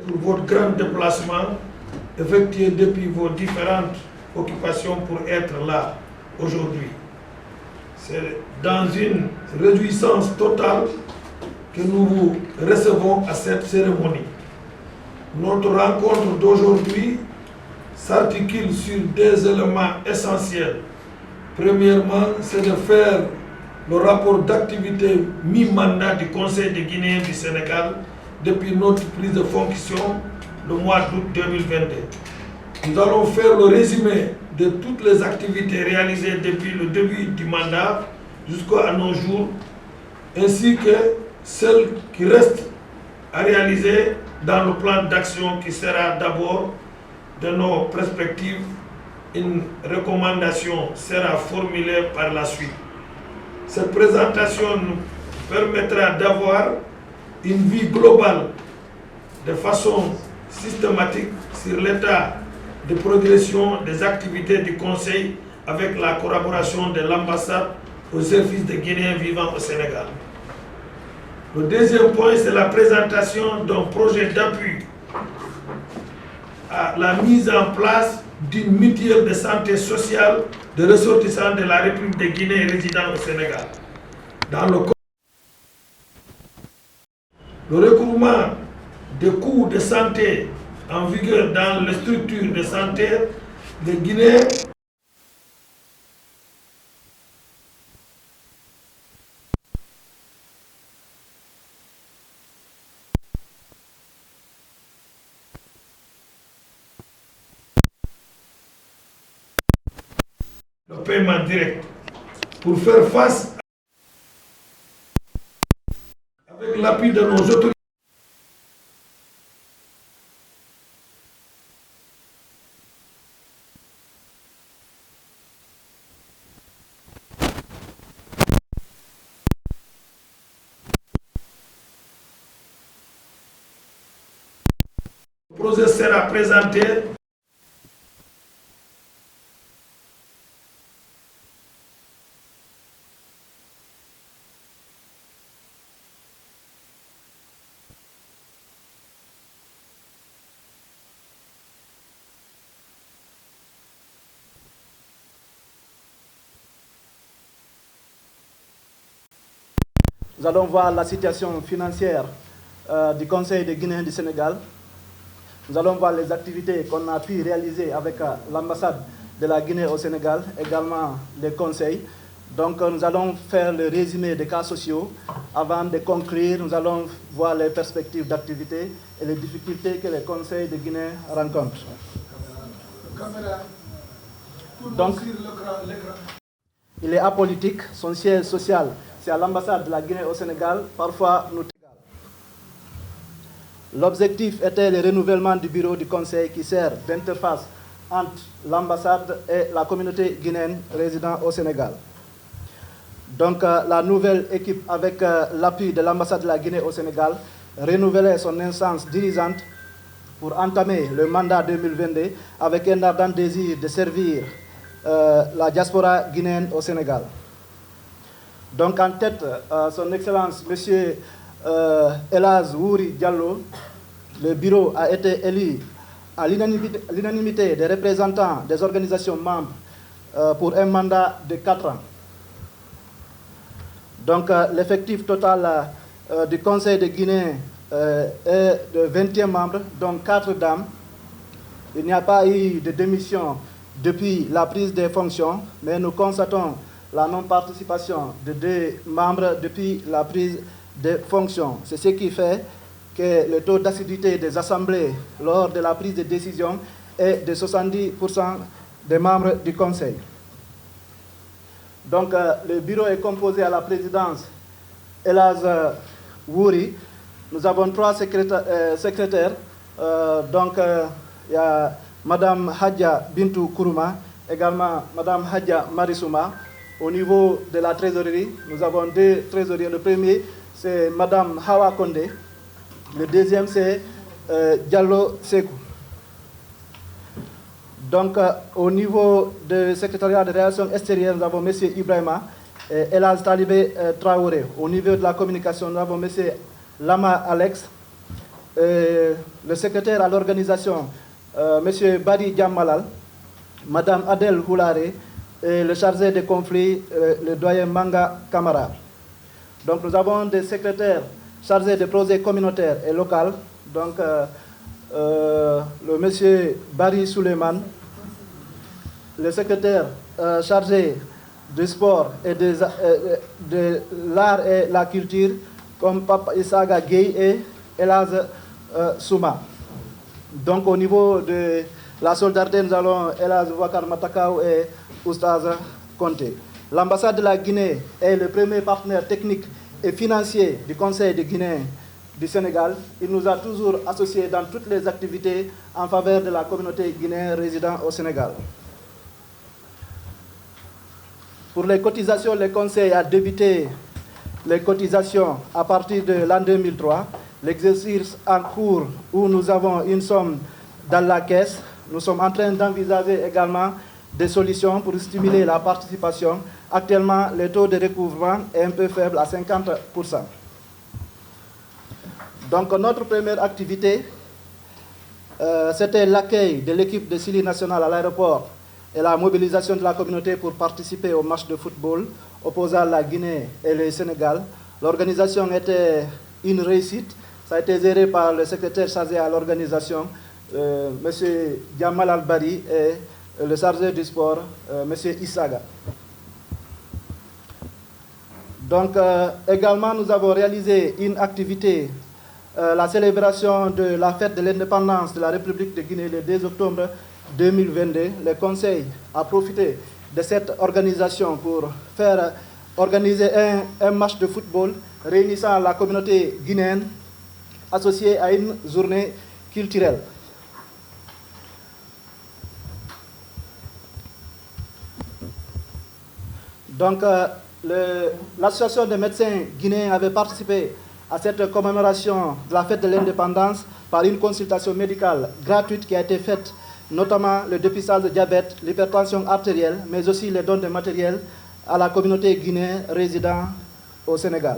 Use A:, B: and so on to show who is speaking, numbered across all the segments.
A: pour votre grand déplacement effectué depuis vos différentes occupations pour être là aujourd'hui. C'est dans une réjouissance totale que nous vous recevons à cette cérémonie. Notre rencontre d'aujourd'hui s'articule sur des éléments essentiels. Premièrement, c'est de faire le rapport d'activité mi-mandat du Conseil des Guinéens du Sénégal depuis notre prise de fonction le mois d'août 2022. Nous allons faire le résumé de toutes les activités réalisées depuis le début du mandat jusqu'à nos jours, ainsi que celles qui restent à réaliser dans le plan d'action qui sera d'abord de nos perspectives. Une recommandation sera formulée par la suite. Cette présentation nous permettra d'avoir une vue globale de façon systématique sur l'état de progression des activités du Conseil avec la collaboration de l'ambassade au service des Guinéens vivant au Sénégal. Le deuxième point, c'est la présentation d'un projet d'appui à la mise en place d'une mutuelle de santé sociale de ressortissants de la République de Guinée résidant au Sénégal. Dans le recouvrement des coûts de santé en vigueur dans les structures de santé de Guinée le paiement direct pour faire face avec l'appui de nos autorités. Le projet sera présenté
B: Nous allons voir la situation financière du Conseil des Guinéens du Sénégal. Nous allons voir les activités qu'on a pu réaliser avec l'ambassade de la Guinée au Sénégal, également les conseils. Donc nous allons faire le résumé des cas sociaux. Avant de conclure, nous allons voir les perspectives d'activité et les difficultés que les conseils de Guinée rencontrent. Donc, il est apolitique, son siège social, c'est à l'ambassade de la Guinée au Sénégal, parfois nous. L'objectif était le renouvellement du bureau du Conseil qui sert d'interface entre l'ambassade et la communauté guinéenne résidant au Sénégal. Donc la nouvelle équipe, avec l'appui de l'ambassade de la Guinée au Sénégal, renouvelait son instance dirigeante pour entamer le mandat 2022 avec un ardent désir de servir la diaspora guinéenne au Sénégal. Donc en tête, son Excellence, M. Elhadj Wouri Diallo, le bureau a été élu à l'unanimité des représentants des organisations membres pour un mandat de 4 ans. Donc l'effectif total du Conseil de Guinée est de 21 membres, dont 4 dames. Il n'y a pas eu de démission depuis la prise des fonctions, mais nous constatons la non-participation de 2 membres depuis la prise des fonctions. C'est ce qui fait que le taux d'assiduité des assemblées lors de la prise de décision est de 70% des membres du Conseil. Donc le bureau est composé à la présidence Elhadj Wouri. Nous avons 3 secrétaires. Il y a Mme Hadja Bintou Kourouma, également Mme Hadja Marisouma. Au niveau de la trésorerie, nous avons 2 trésoriers. Le premier, c'est Mme Hawa Kondé. Le deuxième, c'est Diallo Sekou. Donc, au niveau du secrétariat de relations extérieures, nous avons M. Ibrahima et Elhadj Talibé Traoré. Au niveau de la communication, nous avons M. Lama Alex, le secrétaire à l'organisation, M. Bari Djammalal, Mme Adèle Houlare et le chargé des conflits, le doyen Manga Kamara. Donc nous avons des secrétaires chargés des projets communautaires et locaux, donc le monsieur Bari Suleiman, le secrétaire chargé du sport et de l'art et la culture, comme Papa Isaga Gueye et Elaz Souma. Donc au niveau de la solidarité, nous allons Elaz Wakar Matakaou et Oustaz Conté. L'ambassade de la Guinée est le premier partenaire technique et financier du Conseil de Guinée du Sénégal. Il nous a toujours associés dans toutes les activités en faveur de la communauté guinéenne résidant au Sénégal. Pour les cotisations, le Conseil a débuté les cotisations à partir de l'an 2003. L'exercice en cours où nous avons une somme dans la caisse, nous sommes en train d'envisager également des solutions pour stimuler la participation. Actuellement, le taux de recouvrement est un peu faible à 50%. Donc notre première activité, c'était l'accueil de l'équipe de Sili National à l'aéroport et la mobilisation de la communauté pour participer au match de football opposant la Guinée et le Sénégal. L'organisation était une réussite. Ça a été géré par le secrétaire chargé à l'organisation, M. Djamal Al-Bari, et le chargé du sport, M. Issaga. Donc, également, nous avons réalisé une activité, la célébration de la fête de l'indépendance de la République de Guinée le 2 octobre 2022. Le Conseil a profité de cette organisation pour faire organiser un match de football réunissant la communauté guinéenne associée à une journée culturelle. Donc, l'association des médecins guinéens avait participé à cette commémoration de la fête de l'indépendance par une consultation médicale gratuite qui a été faite, notamment le dépistage de diabète, l'hypertension artérielle, mais aussi les dons de matériel à la communauté guinéenne résidant au Sénégal.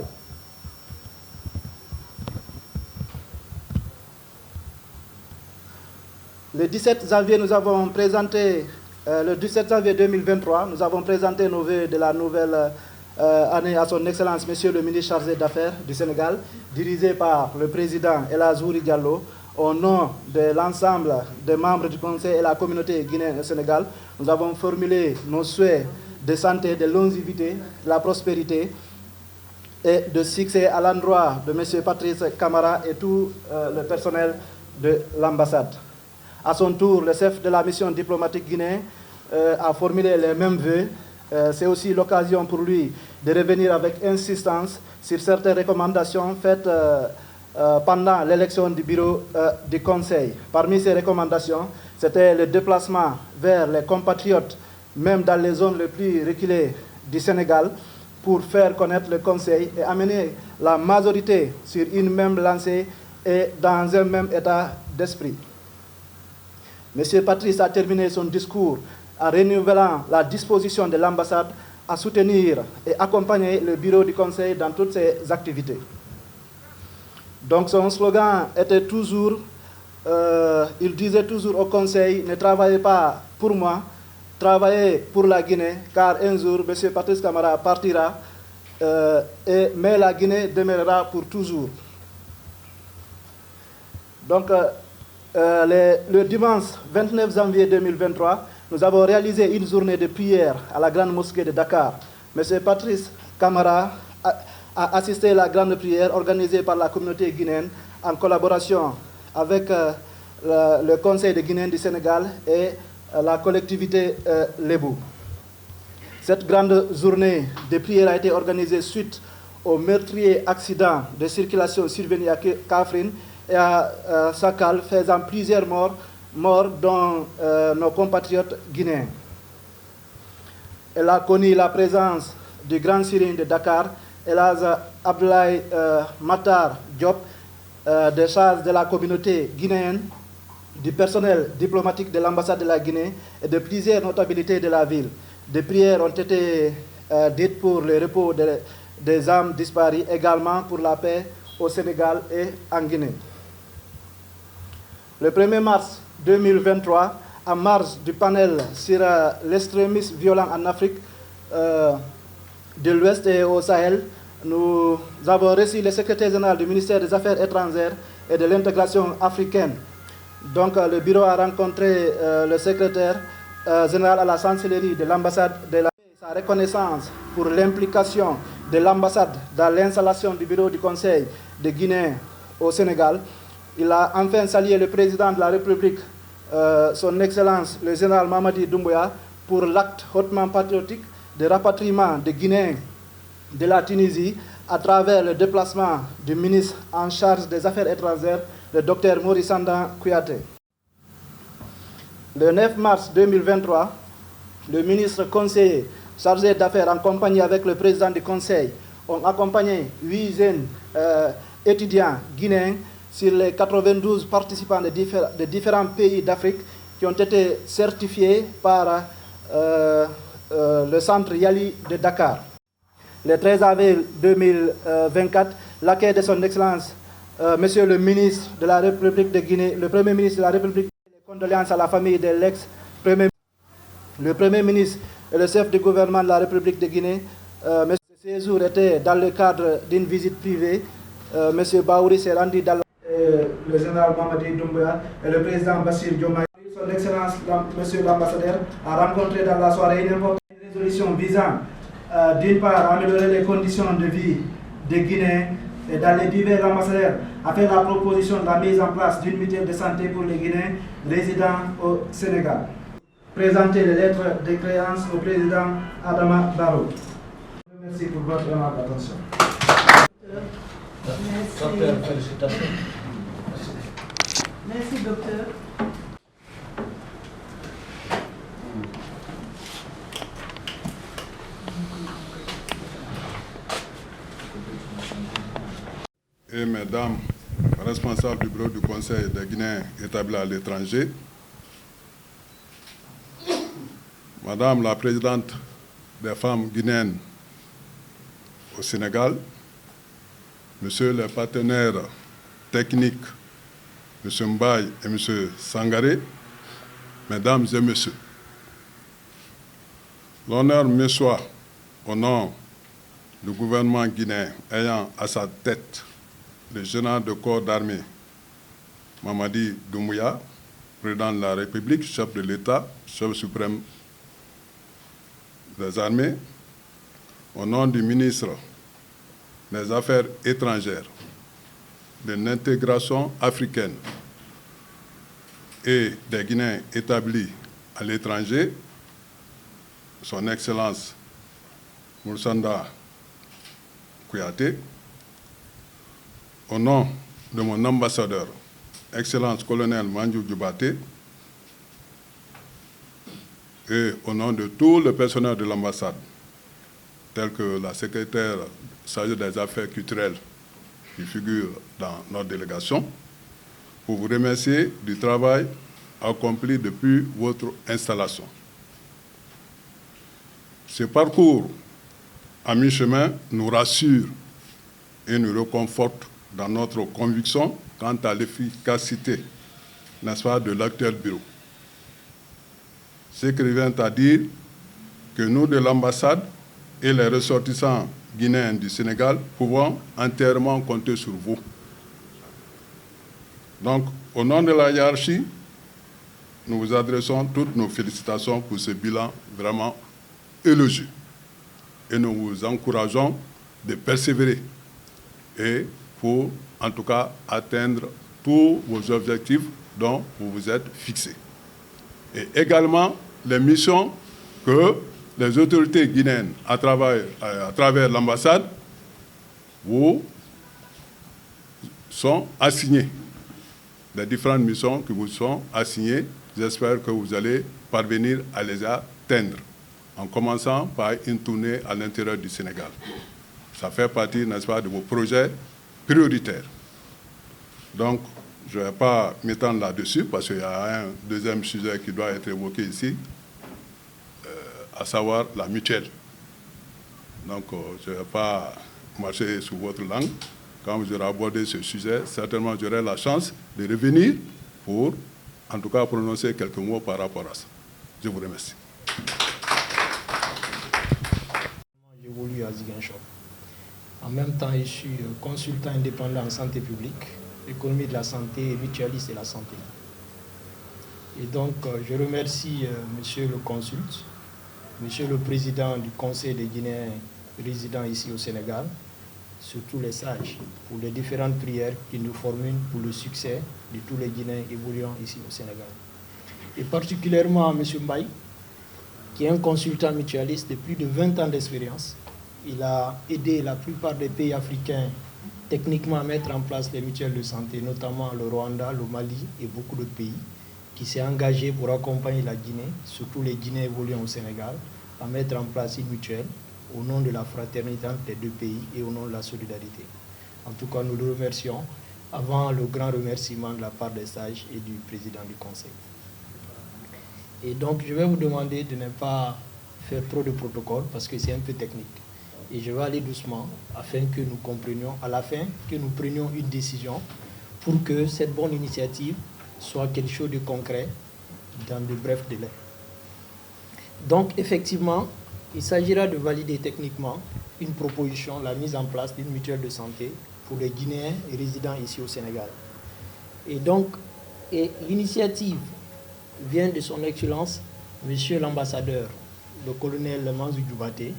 B: Le 17 janvier, nous avons présenté, le 17 janvier 2023, nous avons présenté nos vœux de la nouvelle année à son Excellence, Monsieur le ministre chargé d'Affaires du Sénégal, dirigé par le président El Azouri Diallo, au nom de l'ensemble des membres du Conseil et la communauté guinéenne au Sénégal. Nous avons formulé nos souhaits de santé, de longévité, de la prospérité et de succès à l'endroit de M. Patrice Camara et tout le personnel de l'ambassade. À son tour, le chef de la mission diplomatique guinéenne a formulé les mêmes vœux. C'est aussi l'occasion pour lui de revenir avec insistance sur certaines recommandations faites pendant l'élection du bureau du Conseil. Parmi ces recommandations, c'était le déplacement vers les compatriotes, même dans les zones les plus reculées du Sénégal, pour faire connaître le Conseil et amener la majorité sur une même lancée et dans un même état d'esprit. M. Patrice a terminé son discours en renouvelant la disposition de l'ambassade à soutenir et accompagner le bureau du Conseil dans toutes ses activités. Donc son slogan était toujours, il disait toujours au Conseil, ne travaillez pas pour moi, travaillez pour la Guinée, car un jour, M. Patrice Camara partira, mais la Guinée demeurera pour toujours. Donc, le dimanche 29 janvier 2023, nous avons réalisé une journée de prière à la grande mosquée de Dakar. M. Patrice Camara a assisté à la grande prière organisée par la communauté guinéenne en collaboration avec le Conseil de Guinée du Sénégal et la collectivité Lébou. Cette grande journée de prière a été organisée suite au meurtrier accident de circulation survenu à Kaffrine et à Sakal, faisant plusieurs morts dont nos compatriotes guinéens. Elle a connu la présence du grand syrien de Dakar, Elaz Abdoulaye Matar Diop, des charges de la communauté guinéenne, du personnel diplomatique de l'ambassade de la Guinée et de plusieurs notabilités de la ville. Des prières ont été dites pour le repos des âmes disparues, également pour la paix au Sénégal et en Guinée. Le 1er mars 2023, en marge du panel sur l'extrémisme violent en Afrique de l'Ouest et au Sahel, nous avons reçu le secrétaire général du ministère des Affaires étrangères et de l'intégration africaine. Donc le bureau a rencontré le secrétaire général à la chancellerie de l'ambassade de la sa reconnaissance pour l'implication de l'ambassade dans l'installation du bureau du Conseil de Guinée au Sénégal. Il a enfin salué le président de la République, son Excellence le général Mamadi Doumbouya, pour l'acte hautement patriotique de rapatriement des Guinéens de la Tunisie à travers le déplacement du ministre en charge des Affaires étrangères, le Dr Maurice Sanda Kouyaté. Le 9 mars 2023, le ministre conseiller chargé d'affaires en compagnie avec le président du Conseil ont accompagné 8 jeunes étudiants guinéens sur les 92 participants de différents pays d'Afrique qui ont été certifiés par le centre Yali de Dakar. Le 13 avril 2024, l'accueil de son Excellence, Monsieur le ministre de la République de Guinée, le Premier ministre de la République, les condoléances à la famille de l'ex-Premier ministre. Le Premier ministre et le chef du gouvernement de la République de Guinée, M. Séjour était dans le cadre d'une visite privée. M. Baouri s'est rendu dans le général Mamadi Doumbouya et le président Bassir Diomaye. Son Excellence, M. l'ambassadeur, a rencontré dans la soirée une importante résolution visant d'une part à améliorer les conditions de vie des Guinéens et dans les divers ambassadeurs a fait la proposition de la mise en place d'une mutuelle de santé pour les Guinéens résidant au Sénégal. Présenter les lettres de créance au président Adama Barrow. Merci pour votre attention.
C: Docteur, félicitations.
D: Merci, docteur.
E: Et mesdames, responsables du bureau du Conseil des Guinéens établis à l'étranger, Madame la présidente des femmes guinéennes au Sénégal, Monsieur le partenaire technique, M. Mbaye et M. Sangaré, Mesdames et Messieurs, l'honneur me soit, au nom du gouvernement guinéen ayant à sa tête le général de corps d'armée Mamadi Doumbouya, président de la République, chef de l'État, chef suprême des armées, au nom du ministre des Affaires étrangères, de l'intégration africaine et des Guinéens établis à l'étranger, son Excellence Moussanda Kouyaté, au nom de mon ambassadeur, Excellence colonel Mandjou Djoubaté, et au nom de tout le personnel de l'ambassade, tel que la secrétaire chargée des affaires culturelles qui figure dans notre délégation, pour vous remercier du travail accompli depuis votre installation. Ce parcours à mi-chemin nous rassure et nous réconforte dans notre conviction quant à l'efficacité, n'est-ce pas, de l'actuel bureau. Ce qui revient à dire que nous de l'ambassade et les ressortissants guinéens du Sénégal pouvons entièrement compter sur vous. Donc, au nom de la hiérarchie, nous vous adressons toutes nos félicitations pour ce bilan vraiment élogieux. Et nous vous encourageons de persévérer et pour, en tout cas, atteindre tous vos objectifs dont vous vous êtes fixés. Et également les missions que les autorités guinéennes, à travers l'ambassade, vous sont assignées. Les différentes missions qui vous sont assignées, j'espère que vous allez parvenir à les atteindre, en commençant par une tournée à l'intérieur du Sénégal. Ça fait partie, n'est-ce pas, de vos projets prioritaires. Donc, je ne vais pas m'étendre là-dessus, parce qu'il y a un deuxième sujet qui doit être évoqué ici, à savoir la mutuelle. Donc, je ne vais pas marcher sur votre langue. quand vous aurez abordé ce sujet, certainement j'aurai la chance de revenir pour, en tout cas, prononcer quelques mots par rapport à ça. Je vous remercie.
C: J'évolue à Ziguinchor. En même temps, je suis consultant indépendant en santé publique, économie de la santé et mutualiste de la santé. Et donc, je remercie Monsieur le consulte, Monsieur le Président du Conseil des Guinéens résidant ici au Sénégal, surtout les sages, pour les différentes prières qu'ils nous formulent pour le succès de tous les Guinéens évoluant ici au Sénégal. Et particulièrement à M. Mbaye, qui est un consultant mutualiste de plus de 20 ans d'expérience. Il a aidé la plupart des pays africains techniquement à mettre en place les mutuelles de santé, notamment le Rwanda, le Mali et beaucoup d'autres pays, qui s'est engagé pour accompagner la Guinée, surtout les Guinéens évoluant au Sénégal, à mettre en place une mutuelle au nom de la fraternité entre les deux pays et au nom de la solidarité. En tout cas, nous le remercions avant le grand remerciement de la part des sages et du président du Conseil. Et donc, je vais vous demander de ne pas faire trop de protocoles parce que c'est un peu technique. Et je vais aller doucement afin que nous comprenions, à la fin, que nous prenions une décision pour que cette bonne initiative soit quelque chose de concret dans de brefs délais. Donc, effectivement, il s'agira de valider techniquement une proposition, la mise en place d'une mutuelle de santé pour les Guinéens résidant ici au Sénégal. Et donc, l'initiative vient de son Excellence, Monsieur l'ambassadeur, le colonel Manzou Djoubaté,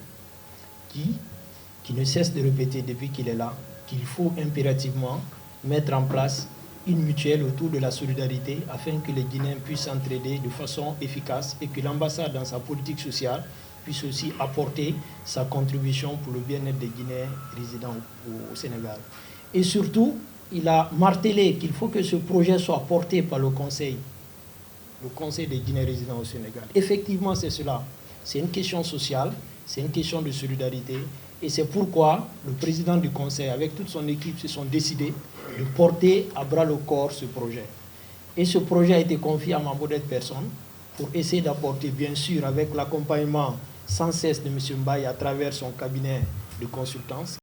C: qui ne cesse de répéter depuis qu'il est là qu'il faut impérativement mettre en place une mutuelle autour de la solidarité afin que les Guinéens puissent s'entraider de façon efficace et que l'ambassade, dans sa politique sociale, puisse aussi apporter sa contribution pour le bien-être des Guinéens résidant au Sénégal. Et surtout, il a martelé qu'il faut que ce projet soit porté par le Conseil des Guinéens résidant au Sénégal. Effectivement, c'est cela. C'est une question sociale, c'est une question de solidarité. Et c'est pourquoi le président du Conseil, avec toute son équipe, se sont décidés de porter à bras le corps ce projet. Et ce projet a été confié à ma modeste personne pour essayer d'apporter, bien sûr, avec l'accompagnement sans cesse de M. Mbaye à travers son cabinet de consultance,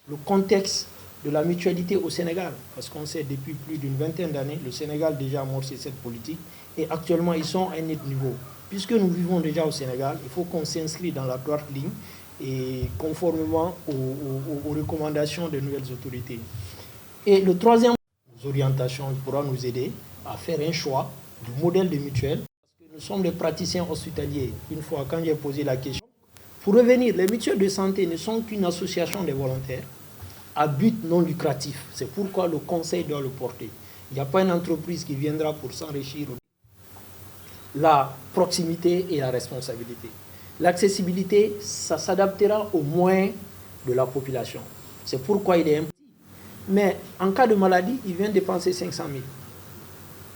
C: le contexte de la mutualité au Sénégal. Parce qu'on sait depuis plus d'une vingtaine d'années, le Sénégal a déjà amorcé cette politique et actuellement ils sont à un autre niveau. Puisque nous vivons déjà au Sénégal, il faut qu'on s'inscrit dans la droite ligne et conformément aux recommandations des nouvelles autorités. Et le troisième, orientation pourra nous aider à faire un choix du modèle de mutuelle. Parce que nous sommes des praticiens hospitaliers. Une fois, quand j'ai posé la question, pour revenir, les mutuelles de santé ne sont qu'une association de volontaires à but non lucratif. C'est pourquoi le Conseil doit le porter. Il n'y a pas une entreprise qui viendra pour s'enrichir. La proximité et la responsabilité. L'accessibilité, ça s'adaptera aux moyens de la population. C'est pourquoi il est important. Mais en cas de maladie, il vient dépenser 500 000.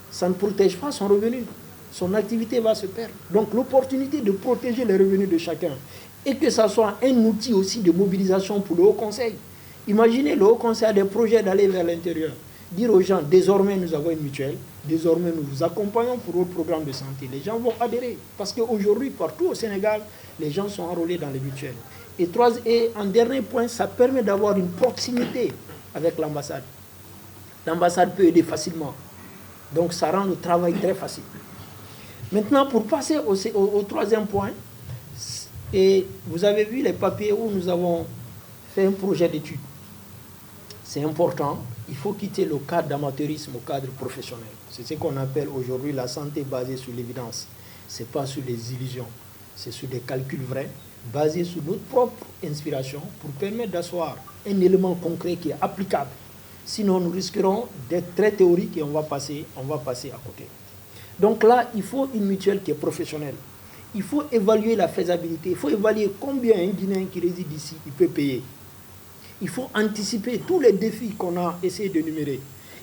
C: Ça ne protège pas son revenu. Son activité va se perdre. Donc l'opportunité de protéger les revenus de chacun et que ça soit un outil aussi de mobilisation pour le Haut Conseil. Imaginez, le Haut Conseil a des projets d'aller vers l'intérieur. Dire aux gens, désormais nous avons une mutuelle, désormais nous vous accompagnons pour votre programme de santé. Les gens vont adhérer. Parce qu'aujourd'hui, partout au Sénégal, les gens sont enrôlés dans les mutuelles. Et en dernier point, ça permet d'avoir une proximité avec l'ambassade. L'ambassade peut aider facilement. Donc ça rend le travail très facile. Maintenant, pour passer au troisième point, et vous avez vu les papiers où nous avons fait un projet d'étude. C'est important, il faut quitter le cadre d'amateurisme au cadre professionnel. C'est ce qu'on appelle aujourd'hui la santé basée sur l'évidence. Ce n'est pas sur des illusions, c'est sur des calculs vrais, basés sur notre propre inspiration pour permettre d'asseoir un élément concret qui est applicable. Sinon, nous risquerons d'être très théoriques et on va passer à côté. Donc là, il faut une mutuelle qui est professionnelle. Il faut évaluer la faisabilité. Il faut évaluer combien un Guinéen qui réside ici, il peut payer. Il faut anticiper tous les défis qu'on a essayé de numérer.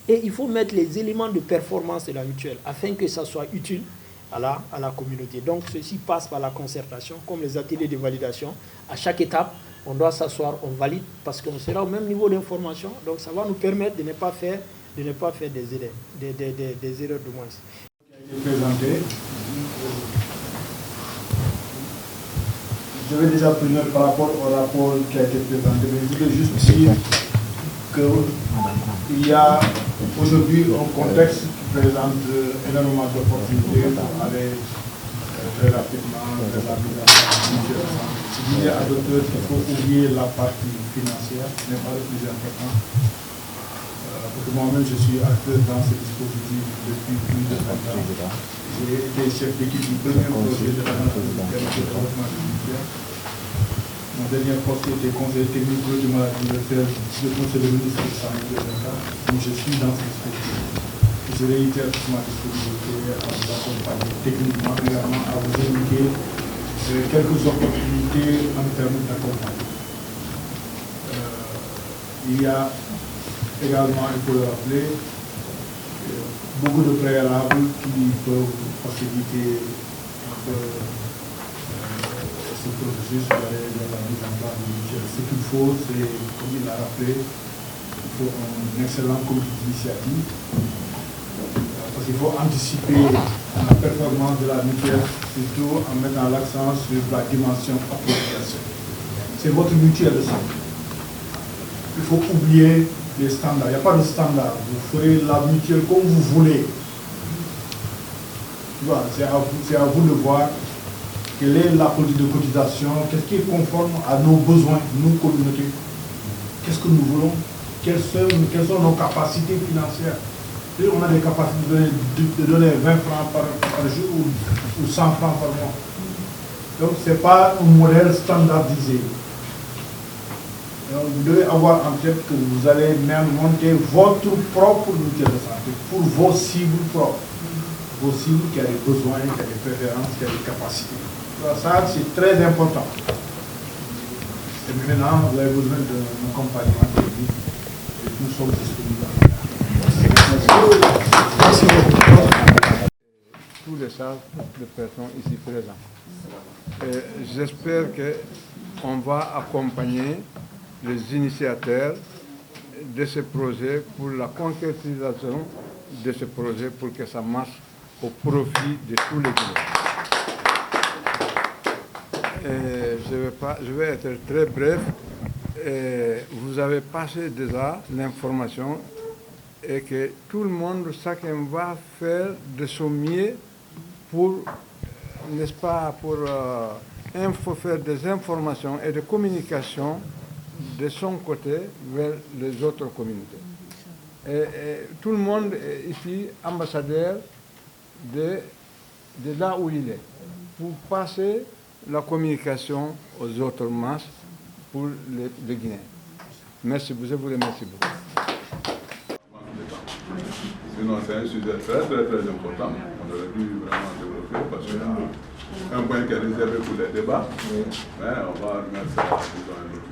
C: Et il faut mettre les éléments de performance de la mutuelle afin que ça soit utile à la communauté. Donc ceci passe par la concertation, comme les ateliers de validation. À chaque étape, on doit s'asseoir, on valide, parce qu'on sera au même niveau d'information. Donc ça va nous permettre de ne pas faire des erreurs de moins.
D: Présenté. Je vais déjà prendre par rapport au rapport qui a été présenté, mais je voulais juste dire qu'il y a aujourd'hui un contexte qui présente énormément d'opportunités pour aller très rapidement vers la mise en place. Si vous dites à d'autres qu'il faut oublier la partie financière, ce n'est pas le plus important. Parce que moi-même, je suis acteur dans ce dispositif depuis plus de 30 ans. J'ai été chef d'équipe du premier projet de la militaire. Mon dernier poste était conseiller technique de maladie universelle de conseil de ministre de la Santé de l'État. Donc je suis dans ce dispositif. Je réitère ma disponibilité à vous accompagner techniquement, également à vous indiquer quelques opportunités en termes d'accompagnement. Il y a également, il faut le rappeler, beaucoup de préalables qui peuvent faciliter ce processus de la mise en place du budget. Ce qu'il faut, c'est, comme il l'a rappelé, il faut un excellent comité d'initiative, parce qu'il faut anticiper la performance de la mutuelle, surtout en mettant l'accent sur la dimension appropriation. C'est votre mutuelle de santé. Il faut oublier les standards. Il n'y a pas de standard. Vous ferez la mutuelle comme vous voulez. Voilà, c'est à vous de voir quelle est la politique de cotisation, qu'est-ce qui est conforme à nos besoins, nous, communautés. Qu'est-ce que nous voulons, quelles sont nos capacités financières. Et on a des capacités de donner 20 francs par jour ou 100 francs par mois. Donc ce n'est pas un modèle standardisé. Donc, vous devez avoir en tête que vous allez même monter votre propre mutuelle de santé pour vos cibles propres. Vos cibles qui ont des besoins, qui ont des préférences, qui ont des capacités. Alors, ça, c'est très important. Et maintenant, vous avez besoin d'un accompagnement technique et nous sommes disponibles. Merci beaucoup.
F: Tous les salles, toutes les personnes ici présentes. J'espère qu'on va accompagner les initiateurs de ce projet pour la concrétisation de ce projet pour que ça marche au profit de tous les Guinéens. Je vais être très bref. Vous avez passé déjà l'information et que tout le monde, chacun va faire de son mieux pour, n'est-ce pas, pour faire des informations et des communications de son côté vers les autres communautés. Et tout le monde est ici ambassadeur de là où il est, pour passer la communication aux autres masses pour les Guinéens. Merci, je vous remercie beaucoup.
E: Sinon, c'est un sujet très important. On aurait dû vraiment développer parce qu'il y a un point qui est réservé pour les débats. Mais on va remettre ça dans un autre.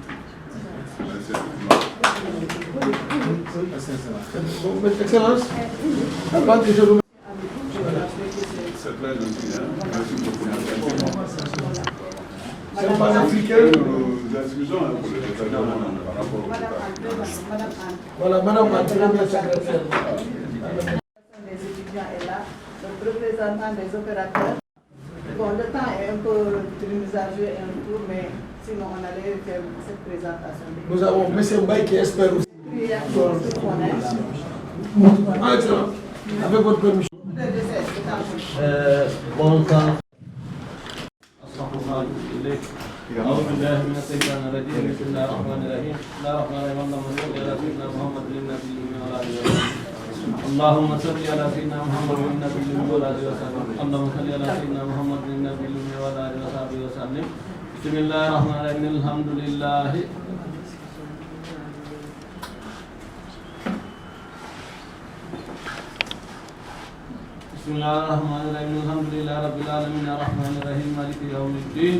A: Excellence, avant que je vous...
E: C'est très gentil, hein? Merci beaucoup.
A: C'est un panafricain.
E: Nous excusons pour les détails par rapport au débat.
A: Voilà, madame la première secrétaire.
G: Les étudiants est là, le représentant des opérateurs. Bon, le temps est un peu trimisageux un tour, mais sinon on allait faire cette présentation.
A: Nous avons M. Mbaye qui espère aussi. Avec votre permission.
H: Bon temps. أعوذ بالله من الشيطان الرجيم بسم الله الرحمن الرحيم لا رحمن الرحيم اللهم صل على سيدنا محمد النبي وعلى آله وصحبه اللهم صل على سيدنا محمد النبي وعلى آله وصحبه اللهم صل على سيدنا محمد النبي وعلى آله وصحبه وسلم بسم الله الرحمن الرحيم الحمد لله بسم الله الرحمن الرحيم الحمد لله رب العالمين الرحمن الرحيم مالك يوم الدين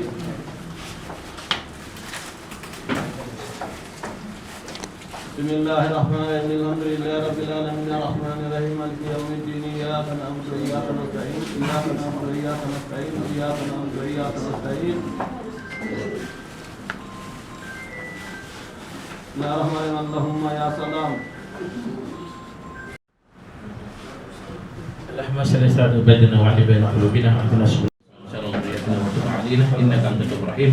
H: بسم الله الرحمن الرحيم الحمد لله رب العالمين الرحمن الرحيم مالك يوم الدين إياك نعبد وإياك نستعين إياك نعبد وإياك نستعين إياك نعبد وإياك نستعين يا رحمن اللهم يا سلام
I: اللهم صل على بيننا وعلى بين قلوبنا واهدنا شر ذريتنا وتب علينا انك انت التواب الرحيم.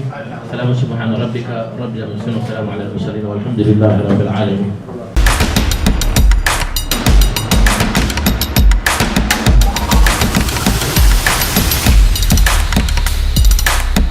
I: سلام سبحان ربك رب العزة والسلام على المرسلين والحمد لله رب العالمين.